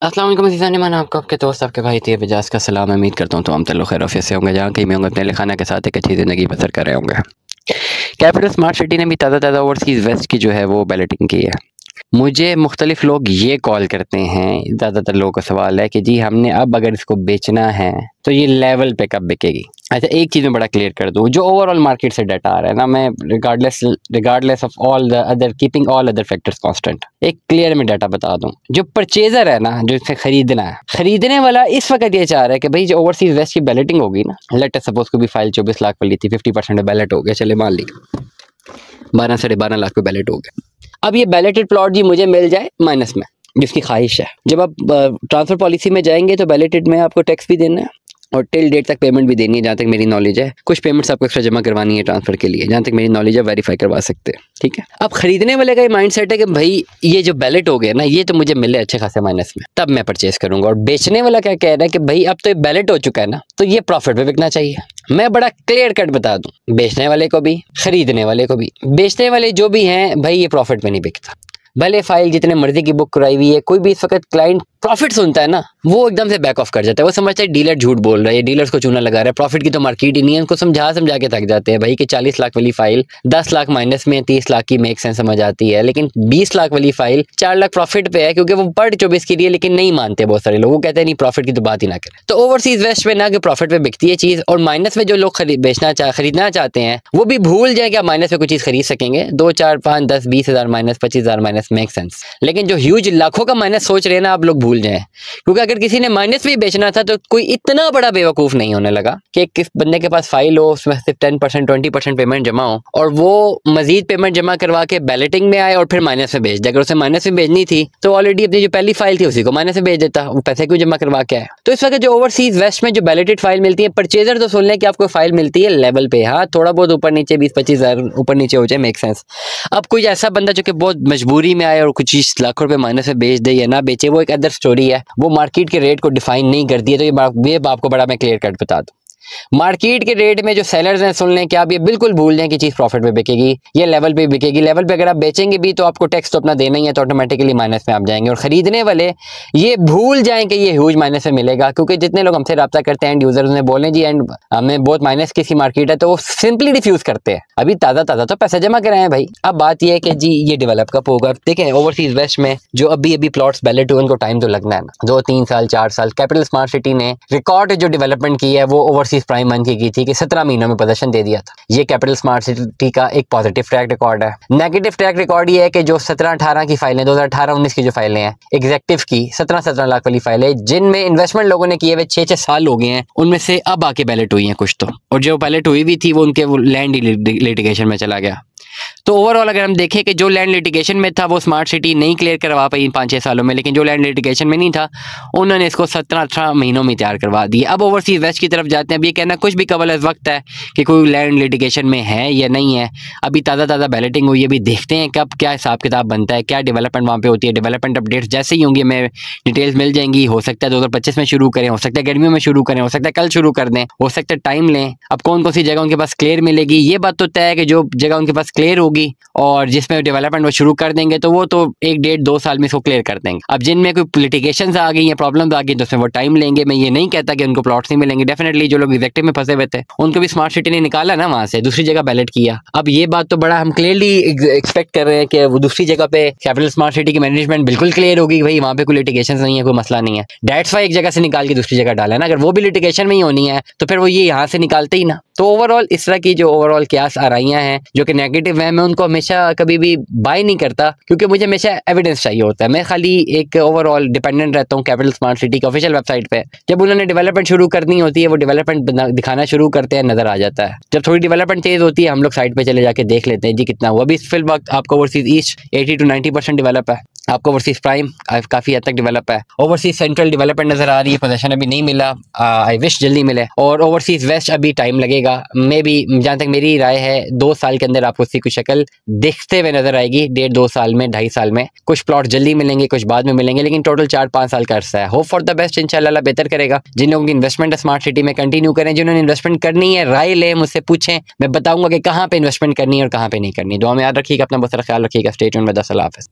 अस्सलाम वालेकुम अज़ीज़ान, मैं आपको आपके दोस्त आपके भाई तैयब एजाज का सलाम। उम्मीद करता हूँ तो हम तल्लु खैर आफियत से होंगे, जहाँ कहीं भी होंगे अपने खाना के साथ एक अच्छी ज़िंदगी बसर कर रहे होंगे। कैपिटल स्मार्ट सिटी ने भी ताज़ा ओवरसीज़ वेस्ट की जो है वो बैलेटिंग की है। मुझे मुख्तलिफ लोग ये कॉल करते हैं, ज़्यादातर लोगों का सवाल है कि जी हमने अब अगर इसको बेचना है तो ये लेवल पे कब बिकेगी। अच्छा, एक चीज़ मैं बड़ा क्लियर कर दूँ, जो ओवरऑल मार्केट से डाटा आ रहा है ना, मैं regardless of all the other, keeping all other factors constant, एक क्लियर में डाटा बता दूँ। जो परचेजर है ना, जो इसे खरीदना है, खरीदने वाला इस वक्त ये चाह रहा है कि भाई जो ओवरसीज वेस्ट की बैलेटिंग होगी ना, लेट अस सपोज को भी फाइल 24 लाख वाली थी, 50% बैलेट हो गया, चले मान ली 12 से 12 लाख पे बैलेट हो गया। अब ये बैलेटेड प्लॉट जी मुझे मिल जाए माइनस में, जिसकी ख्वाहिश है। जब आप ट्रांसफर पॉलिसी में जाएंगे तो बैलेटेड में आपको टैक्स भी देना है और टिल डेट तक पेमेंट भी देनी है, जहाँ तक मेरी नॉलेज है। कुछ पेमेंट्स आपको एक्स्ट्रा जमा करवानी है ट्रांसफर के लिए, जहाँ तक मेरी नॉलेज है वेरीफाई करवा सकते हैं, ठीक है। अब खरीदने वाले का ये माइंड सेट है कि भाई ये जो बैलेट हो गया ना, ये तो मुझे मिले अच्छे खासे माइनस में, तब मैं परचेज करूंगा। और बेचने वाला क्या कह रहा है कि भाई अब तो ये बैलेट हो चुका है ना, तो ये प्रॉफिट पे बिकना चाहिए। मैं बड़ा क्लियर कट बता दूं, बेचने वाले को भी खरीदने वाले को भी, बेचने वाले जो भी हैं भाई ये प्रॉफिट पे नहीं बिकता। भले फाइल जितने मर्जी की बुक कराई हुई है, कोई भी इस वक्त क्लाइंट प्रॉफिट सुनता है ना, वो एकदम से बैक ऑफ कर जाता है। वो समझता है डीलर झूठ बोल रहा है, डीलर्स को चूना लगा रहा है, प्रॉफिट की तो मार्केट ही नहीं है। उनको समझा के थक जाते हैं भाई कि 40 लाख वाली फाइल 10 लाख माइनस में, 30 लाख की मेक सेंस समझ आती है, लेकिन 20 लाख वाली फाइल 4 लाख प्रॉफिट पे है, क्योंकि वो पढ़ 24 की रही है, लेकिन नहीं मानते बहुत सारे लोग। वो कहते हैं नहीं प्रॉफिट की तो बात ही ना करें। तो ओवरसीज वेस्ट में ना कि प्रॉफिट पे बिकती है चीज, और माइनस में जो लोग खरीदना चाहते हैं वो भी भूल जाए कि आप माइनस में कोई चीज खरीद सकेंगे। 2 4 5 10 20 हज़ार माइनस, 25 हज़ार माइनस, मेक सेंस। लेकिन जो ह्यूज लाखों का माइनस सोच रहे हैं ना आप लोग, भूल जाएं। क्योंकि अगर किसी ने माइनस भी बेचना था तो कोई इतना बड़ा बेवकूफ नहीं होने लगा कि किस बंदे के पास फाइल हो, उसमें सिर्फ 10% 20% पेमेंट जमा हो और वो मजीद पेमेंट जमा करवा के बैलेटिंग में आए और फिर माइनस में बेच दे। अगर उसे माइनस में बेचनी थी तो ऑलरेडी अपनी जो पहली फाइल थी उसी को माइनस में बेच देता, वो पैसे क्यों जमा करवा के आए। तो इस वक्त जो ओवरसीज वेस्ट में जो बैलेटेड फाइल मिलती है, परचेजर तो सुन लें कि आपको फाइल मिलती है लेवल पे, हाँ थोड़ा बहुत ऊपर नीचे 20-25 हज़ार ऊपर नीचे हो जाए, मेक सेंस। अब कोई ऐसा बंदा जो कि बहुत मजबूरी में आए और कुछ लाख रुपए माइनस में बेच दे या ना बेचे, वो एक अदर स्टोरी है। वो मार्केट के रेट को डिफाइन नहीं करती है। तो ये आपको बड़ा मैं क्लियर कट बता दूं, मार्केट के रेट में जो सेलर्स हैं, सुन लें कि आप ये बिल्कुल भूल जाएं कि चीज प्रॉफिट पे बिकेगी, ये लेवल पे बिकेगी। लेवल पे अगर आप बेचेंगे भी तो आपको टैक्स तो अपना देना ही है, तो ऑटोमेटिकली माइनस में आप जाएंगे। और खरीदने वाले ये भूल जाएं कि ये ह्यूज माइनस में मिलेगा, क्योंकि जितने लोग हमसे रब्ता करते हैं एंड यूजर्स ने बोले जी एंड हमें बहुत माइनस की मार्केट है, तो वो सिंपली रिफ्यूज करते हैं। अभी ताज़ा तो पैसा जमा कराए हैं भाई। अब बात यह है कि जी ये डेवलप कब होगा। देखें ओवरसीज वेस्ट में जो अभी प्लॉट्स बैलेट हुए, उनको टाइम तो लगना है ना, 2-3 साल 4 साल। कैपिटल स्मार्ट सिटी ने रिकॉर्ड जो डेवलपमेंट की है वो ओवरसीज प्राइम वन की थी कि 17 महीनों में पोजीशन दे दिया था। ये कैपिटल स्मार्ट सिटी का एक पॉजिटिव ट्रैक रिकॉर्ड है। नेगेटिव ट्रैक रिकॉर्ड ये है कि जो 17-18 की फाइलें, 2018-19 की जो फाइलें हैं, एग्जेक्टिव की 17 लाख वाली फाइलें, जिनमें इन्वेस्टमेंट लोगों ने किए हुए 6-6 साल हो गए हैं, उनमें से अब आके बैलेट हुई हैं कुछ तो, और जो बैलेट हुई भी थी वो उनके लैंड लिटिगेशन में चला गया। तो ओवरऑल अगर हम देखें कि जो लैंड लिटिगेशन में था वो स्मार्ट सिटी नहीं क्लियर करवा पाई इन 5-6 सालों में, लेकिन जो लैंड लिटिगेशन में नहीं था उन्होंने इसको 17-18 महीनों में तैयार करवा दिया। अब ओवरसीज वेस्ट की तरफ जाते हैं। अब ये कहना कुछ भी कबल इस वक्त है कि कोई लैंड लिटिगेशन में है या नहीं है। अभी ताज़ा बैलेटिंग हुई है, अभी देखते हैं कब क्या हिसाब किताब बनता है, क्या डेवलपमेंट वहाँ पे होती है। डेवलपमेंट अपडेट्स जैसे ही होंगी हमें डिटेल्स मिल जाएंगी। हो सकता है 2025 में शुरू करें, हो सकता है गर्मियों में शुरू करें, हो सकता है कल शुरू कर दें, हो सकता है टाइम लें। अब कौन कौन सी जगह उनके पास क्लियर मिलेगी, ये बात तो तय है कि जो जगह उनके पास क्लियर होगी और जिसमें डेवलपमेंट वो शुरू कर देंगे तो वो तो 1-1.5-2 साल में इसको क्लियर कर देंगे। अब जिनमें कोई लिटिगेशंस आ गई हैं, प्रॉब्लम्स आ गई, तो उसमें वो टाइम लेंगे। मैं ये नहीं कहता कि उनको प्लॉट्स नहीं मिलेंगे, डेफिनेटली जो लोग एग्जेक्टिव में फंसे हुए थे उनको भी स्मार्ट सिटी ने निकाला ना वहां से, दूसरी जगह बैलेट किया। अब ये बात तो बड़ा हम क्लियरली एक्सपेक्ट कर रहे हैं कि वो दूसरी जगह पे कैपिटल स्मार्ट सिटी की मैनेजमेंट बिल्कुल क्लियर होगी, भाई वहाँ पे कोई लिटिगेशन नहीं है, कोई मसला नहीं है। डेट्स वाई एक जगह से निकाल के दूसरी जगह डाला ना, अगर वो भी लिटिगेशन में ही होनी है तो फिर वो ये यहाँ से निकालते ही ना। तो ओवरऑल इस तरह की जो ओवरऑल क्यास आराइयाँ हैं जो कि नेगेटिव है, मैं उनको हमेशा कभी भी बाय नहीं करता, क्योंकि मुझे हमेशा एविडेंस चाहिए होता है। मैं खाली एक ओवरऑल डिपेंडेंट रहता हूँ कैपिटल स्मार्ट सिटी की ऑफिशियल वेबसाइट पे। जब उन्होंने डेवलपमेंट शुरू करनी होती है, वो डेवलपमेंट दिखाना शुरू करते हैं, नजर आ जाता है। जब थोड़ी डेवलपमेंट तेज होती है हम लोग साइट पे चले जाके देख लेते हैं जी कितना हुआ। अभी फिल वक्त आपको ओवरसीज ईस्ट 80-90% डेवलप है, आपको ओवरसीज प्राइम काफी हद तक डेवलप है। ओवरसीज सेंट्रल डेवलपमेंट नजर आ रही है, पोजीशन अभी नहीं मिला, आई विश जल्दी मिले। और ओवरसीज वेस्ट अभी टाइम लगेगा, मे बी जहाँ तक मेरी राय है 2 साल के अंदर आपको उसकी कुछ शक्ल दिखते हुए नजर आएगी। 1.5-2 साल में, 2.5 साल में कुछ प्लॉट जल्दी मिलेंगे, कुछ बाद में मिलेंगे, लेकिन टोटल 4-5 साल का अरसा है। होप फॉर द बेस्ट, इंशाल्लाह अल्लाह बेहतर करेगा। जिन लोगों की इन्वेस्टमेंट है स्मार्ट सिटी में कंटिन्यू करें, जिन्होंने इन्वेस्टमेंट करनी है राय लें, मुझसे पूछें, मैं बताऊंगा कि कहाँ पे इन्वेस्टमेंट करनी है और कहाँ पे नहीं करनी। दुआ में याद रखिएगा, अपना बहुत सारा ख्याल रखिएगा। स्टे ट्यून्ड विद अस, अल्लाह हाफ़िज़।